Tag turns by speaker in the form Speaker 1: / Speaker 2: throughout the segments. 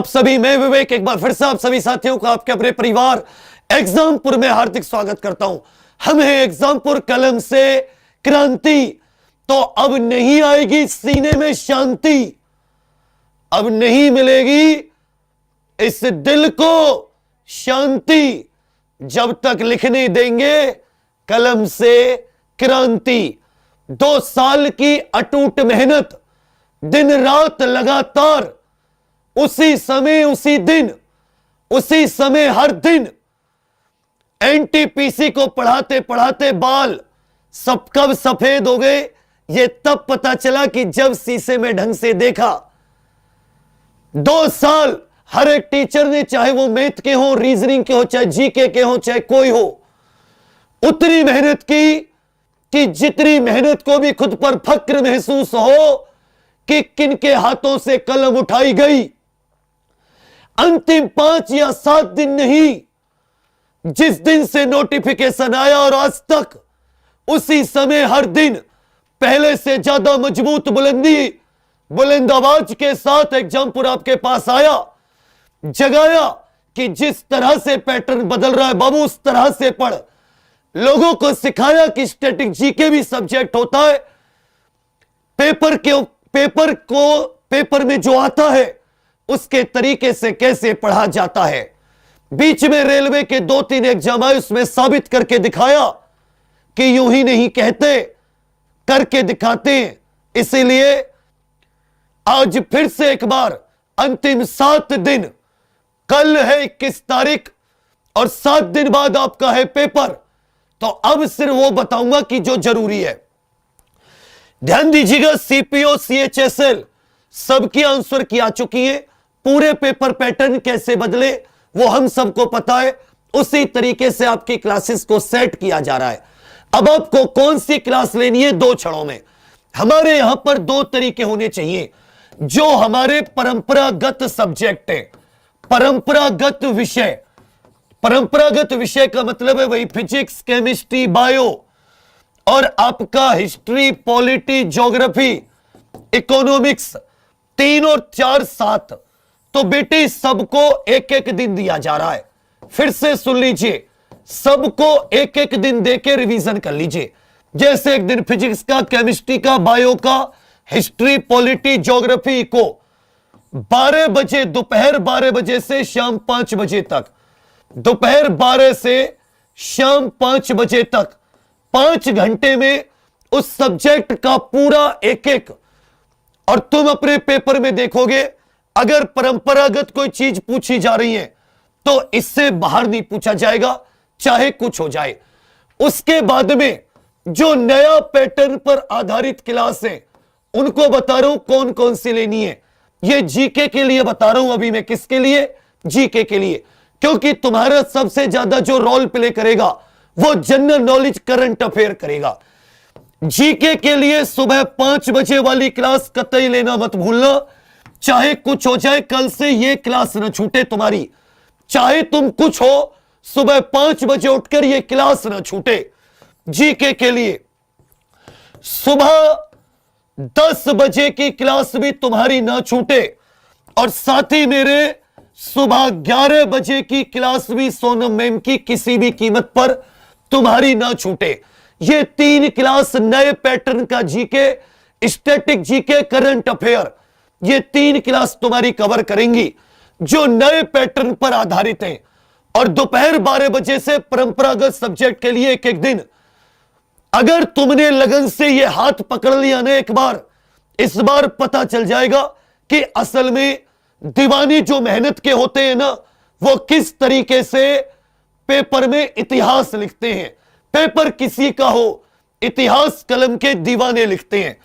Speaker 1: आप सभी, मैं विवेक एक बार फिर से आप सभी साथियों का आपके अपने परिवार एग्जामपुर में हार्दिक स्वागत करता हूं। हम हैं एग्जामपुर, कलम से क्रांति। तो अब नहीं आएगी सीने में शांति, अब नहीं मिलेगी इस दिल को शांति जब तक लिखने देंगे कलम से क्रांति। 2 साल की अटूट मेहनत, दिन रात लगातार, उसी समय उसी दिन, उसी समय हर दिन। एनटीपीसी को पढ़ाते पढ़ाते बाल सब कब सफेद हो गए ये तब पता चला कि जब शीशे में ढंग से देखा। 2 साल हर एक टीचर ने, चाहे वो मैथ के हो, रीजनिंग के हो, चाहे जीके के हो, चाहे कोई हो, उतनी मेहनत की कि जितनी मेहनत को भी खुद पर फक्र महसूस हो कि किनके हाथों से कलम उठाई गई। अंतिम 5 या 7 दिन नहीं, जिस दिन से नोटिफिकेशन आया और आज तक, उसी समय हर दिन पहले से ज्यादा मजबूत बुलंद आवाज के साथ एग्जामपुर आपके पास आया, जगाया कि जिस तरह से पैटर्न बदल रहा है बाबू उस तरह से पढ़। लोगों को सिखाया कि स्टैटिक जीके भी सब्जेक्ट होता है, पेपर में जो आता है उसके तरीके से कैसे पढ़ा जाता है। बीच में रेलवे के 2-3 एग्जाम आए, उसमें साबित करके दिखाया कि यूं ही नहीं कहते, करके दिखाते हैं। इसीलिए आज फिर से एक बार अंतिम 7 दिन, कल है 21 तारीख और 7 दिन बाद आपका है पेपर। तो अब सिर्फ वो बताऊंगा कि जो जरूरी है। ध्यान दीजिएगा, सीपीओ सीएचएसएल सबकी आंसर की आ चुकी है। पूरे पेपर पैटर्न कैसे बदले वो हम सबको पता है, उसी तरीके से आपकी क्लासेस को सेट किया जा रहा है। अब आपको कौन सी क्लास लेनी है 2 क्षणों में। हमारे यहां पर 2 तरीके होने चाहिए। जो हमारे परंपरागत सब्जेक्ट है, परंपरागत विषय का मतलब है वही फिजिक्स, केमिस्ट्री, बायो और आपका हिस्ट्री, पॉलिटी, ज्योग्राफी, इकोनॉमिक्स, 3 और 4 7। तो बेटे सबको एक दिन दिया जा रहा है। फिर से सुन लीजिए, सबको एक दिन देके रिवीजन कर लीजिए। जैसे एक दिन फिजिक्स का, केमिस्ट्री का, बायो का, हिस्ट्री, पॉलिटी, ज्योग्राफी को 12 बजे, दोपहर 12 बजे से शाम 5 बजे तक, दोपहर 12 से शाम 5 बजे तक 5 घंटे में उस सब्जेक्ट का पूरा एक। और तुम अपने पेपर में देखोगे, अगर परंपरागत कोई चीज पूछी जा रही है तो इससे बाहर नहीं पूछा जाएगा, चाहे कुछ हो जाए। उसके बाद में जो नया पैटर्न पर आधारित क्लास है उनको बता रहा हूं कौन कौन सी लेनी है। ये जीके के लिए बता रहा हूं अभी मैं। किसके लिए? जीके के लिए, क्योंकि तुम्हारा सबसे ज्यादा जो रोल प्ले करेगा वो जनरल नॉलेज, करंट अफेयर करेगा। जीके के लिए सुबह 5 बजे वाली क्लास कतई लेना मत भूलना। चाहे कुछ हो जाए, कल से ये क्लास न छूटे तुम्हारी। चाहे तुम कुछ हो, सुबह 5 बजे उठकर ये क्लास न छूटे। जीके के लिए सुबह 10 बजे की क्लास भी तुम्हारी ना छूटे, और साथ ही मेरे सुबह 11 बजे की क्लास भी सोनम मैम की किसी भी कीमत पर तुम्हारी ना छूटे। ये 3 क्लास नए पैटर्न का GK, static GK, current affair, ये 3 क्लास तुम्हारी कवर करेंगी जो नए पैटर्न पर आधारित हैं। और दोपहर 12 बजे से परंपरागत सब्जेक्ट के लिए एक दिन। अगर तुमने लगन से ये हाथ पकड़ लिया ना एक बार, इस बार पता चल जाएगा कि असल में दीवानी जो मेहनत के होते हैं ना, वो किस तरीके से पेपर में इतिहास लिखते हैं। पेपर किसी का हो, इतिहास कलम के दीवाने लिखते हैं।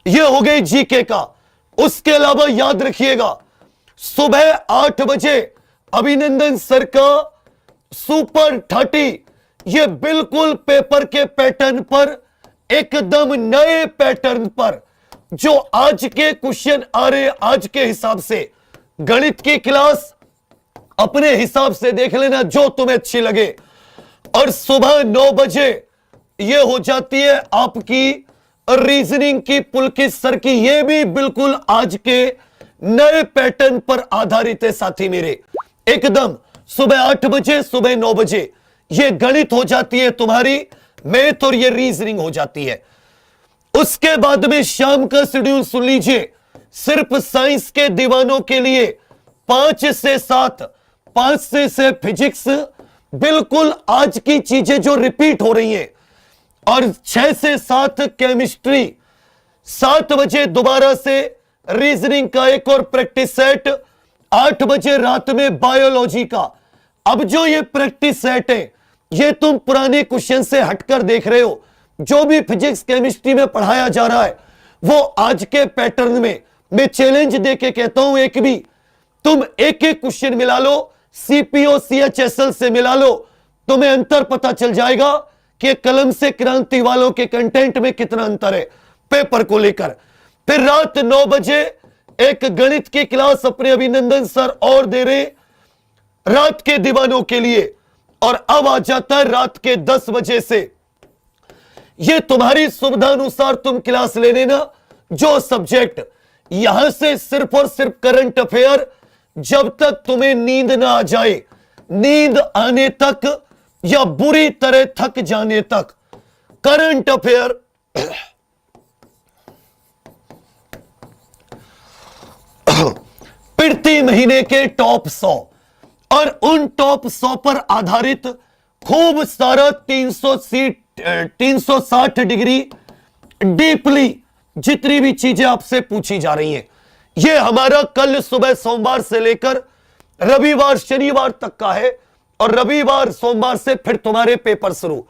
Speaker 1: ये हो गई जीके का। उसके अलावा याद रखिएगा, सुबह 8 बजे अभिनंदन सर का सुपर 30, ये बिल्कुल पेपर के पैटर्न पर, एकदम नए पैटर्न पर, जो आज के क्वेश्चन आ रहे आज के हिसाब से। गणित की क्लास अपने हिसाब से देख लेना जो तुम्हें अच्छी लगे। और सुबह 9 बजे ये हो जाती है आपकी रीजनिंग की पुलकित सर की, ये भी बिल्कुल आज के नए पैटर्न पर आधारित है साथी मेरे। एकदम सुबह 8 बजे, सुबह 9 बजे ये गणित हो जाती है तुम्हारी, मैथ और ये रीजनिंग हो जाती है। उसके बाद में शाम का शेड्यूल सुन लीजिए, सिर्फ साइंस के दीवानों के लिए 5 से 7, 5 से फिजिक्स, बिल्कुल आज की चीजें जो रिपीट हो रही हैं, और 6 से 7 केमिस्ट्री, 7 बजे दोबारा से रीजनिंग का एक और प्रैक्टिस सेट, 8 बजे रात में बायोलॉजी का। अब जो ये प्रैक्टिस सेट है ये तुम पुराने क्वेश्चन से हटकर देख रहे हो, जो भी फिजिक्स केमिस्ट्री में पढ़ाया जा रहा है वो आज के पैटर्न में। मैं चैलेंज देके कहता हूं, एक भी तुम एक एक क्वेश्चन मिला लो, सीपीओ सीएचएसएल से मिला लो, तुम्हें अंतर पता चल जाएगा कि कलम से क्रांति वालों के कंटेंट में कितना अंतर है पेपर को लेकर। फिर रात 9 बजे एक गणित की क्लास अपने अभिनंदन सर और दे रहे रात के दीवानों के लिए, और अब आ जाता है रात के 10 बजे से। ये तुम्हारी सुविधा अनुसार तुम क्लास ले लेना, जो सब्जेक्ट यहां से सिर्फ और सिर्फ करंट अफेयर, जब तक तुम्हें नींद ना आ जाए, नींद आने तक या बुरी तरह थक जाने तक करंट अफेयर प्रति महीने के टॉप 100 और उन टॉप 100 पर आधारित खूब सारा 360 डिग्री डीपली जितनी भी चीजें आपसे पूछी जा रही हैं, ये हमारा कल सुबह सोमवार से लेकर रविवार शनिवार तक का है, और रविवार सोमवार से फिर तुम्हारे पेपर शुरू।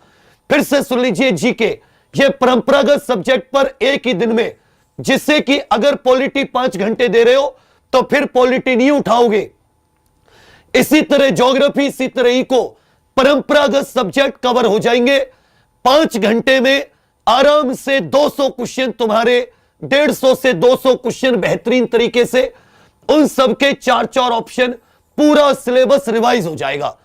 Speaker 1: फिर से सुन लीजिए जीके, ये परंपरागत सब्जेक्ट पर एक ही दिन में, जिससे कि अगर पॉलिटी 5 घंटे दे रहे हो तो फिर पॉलिटी नहीं उठाओगे। इसी तरह ज्योग्राफी, इसी तरह इको, परंपरागत सब्जेक्ट कवर हो जाएंगे 5 घंटे में आराम से। 200 क्वेश्चन तुम्हारे, 150 से 200 क्वेश्चन बेहतरीन तरीके से, उन सबके 4-4 ऑप्शन, पूरा सिलेबस रिवाइज हो जाएगा।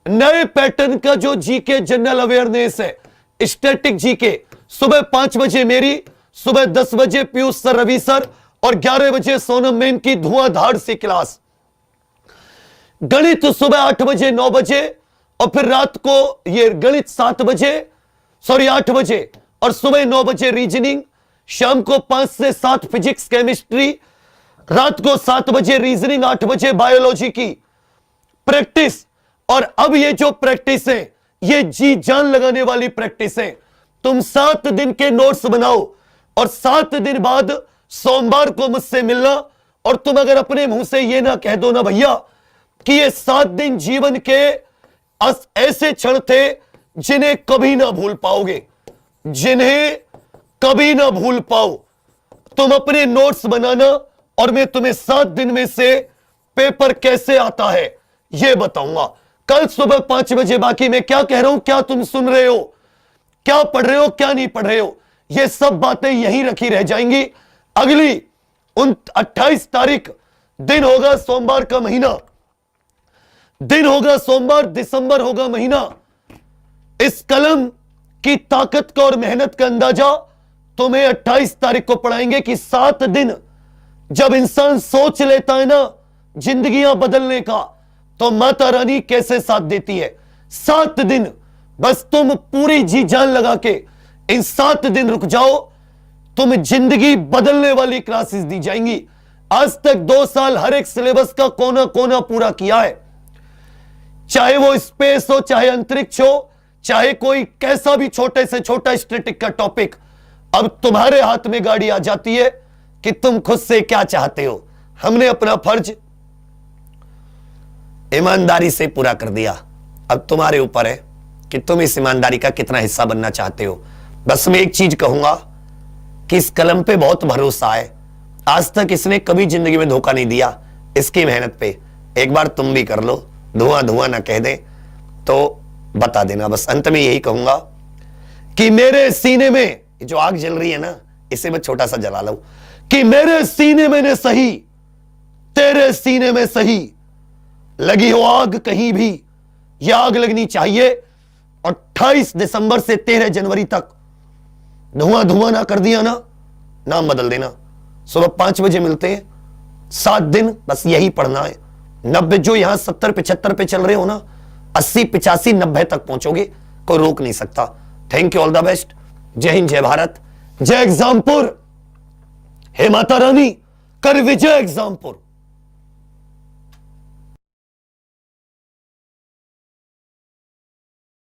Speaker 1: नए पैटर्न का जो जीके जनरल अवेयरनेस है, स्टैटिक जीके, सुबह 5 बजे मेरी, सुबह 10 बजे पीयूष सर, रवि सर, और 11 बजे सोनम मैम की धुआंधार सी क्लास। गणित सुबह 8 बजे 9 बजे, और फिर रात को ये गणित 8 बजे, और सुबह 9 बजे रीजनिंग, शाम को 5 से 7 फिजिक्स केमिस्ट्री, रात को 7 बजे रीजनिंग, 8 बजे बायोलॉजी की प्रैक्टिस। और अब ये जो प्रैक्टिस है ये जी जान लगाने वाली प्रैक्टिस है। तुम 7 दिन के नोट्स बनाओ, और 7 दिन बाद सोमवार को मुझसे मिलना, और तुम अगर अपने मुंह से ये ना कह दो ना भैया कि ये 7 दिन जीवन के ऐसे क्षण थे जिन्हें कभी ना भूल पाओगे, जिन्हें कभी ना भूल पाओ, तुम अपने नोट्स बनाना, और मैं तुम्हें 7 दिन में से पेपर कैसे आता है यह बताऊंगा कल सुबह 5 बजे। बाकी मैं क्या कह रहा हूं, क्या तुम सुन रहे हो, क्या पढ़ रहे हो, क्या नहीं पढ़ रहे हो, ये सब बातें यहीं रखी रह जाएंगी। अगली 28 तारीख दिन होगा, सोमवार का महीना दिन होगा, सोमवार, दिसंबर होगा महीना। इस कलम की ताकत का और मेहनत का अंदाजा तुम्हें 28 तारीख को पढ़ाएंगे कि 7 दिन जब इंसान सोच लेता है ना जिंदगियां बदलने का, तो माता रानी कैसे साथ देती है। 7 दिन बस तुम पूरी जी जान लगा के इन 7 दिन रुक जाओ, तुम जिंदगी बदलने वाली क्लासेस दी जाएंगी। आज तक 2 साल हर एक सिलेबस का कोना कोना पूरा किया है, चाहे वो स्पेस हो, चाहे अंतरिक्ष हो, चाहे कोई कैसा भी छोटे से छोटा स्टैटिक का टॉपिक। अब तुम्हारे हाथ में गाड़ी आ जाती है कि तुम खुद से क्या चाहते हो। हमने अपना फर्ज ईमानदारी से पूरा कर दिया, अब तुम्हारे ऊपर है कि तुम इस ईमानदारी का कितना हिस्सा बनना चाहते हो। बस मैं एक चीज कहूंगा कि इस कलम पे बहुत भरोसा है, आज तक इसने कभी जिंदगी में धोखा नहीं दिया। इसकी मेहनत पे एक बार तुम भी कर लो, धुआं धुआं ना कह दे तो बता देना। बस अंत में यही कहूंगा कि मेरे सीने में जो आग जल रही है ना, इसे मैं छोटा सा जला लूं कि मेरे सीने में ने सही, तेरे सीने में सही, लगी हो आग कहीं भी, यह आग लगनी चाहिए। 28 दिसंबर से 13 जनवरी तक धुआं धुआं ना कर दिया ना, नाम बदल देना। सुबह 5 बजे मिलते हैं, 7 दिन बस यही पढ़ना है। 90 जो यहां 70 75 पे चल रहे हो ना, 80 85 90 तक पहुंचोगे, कोई रोक नहीं सकता। Thank you, all the best. जय हिंद, जय भारत, जय एग्जामपुर। हे माता रानी कर विजय एग्जामपुर।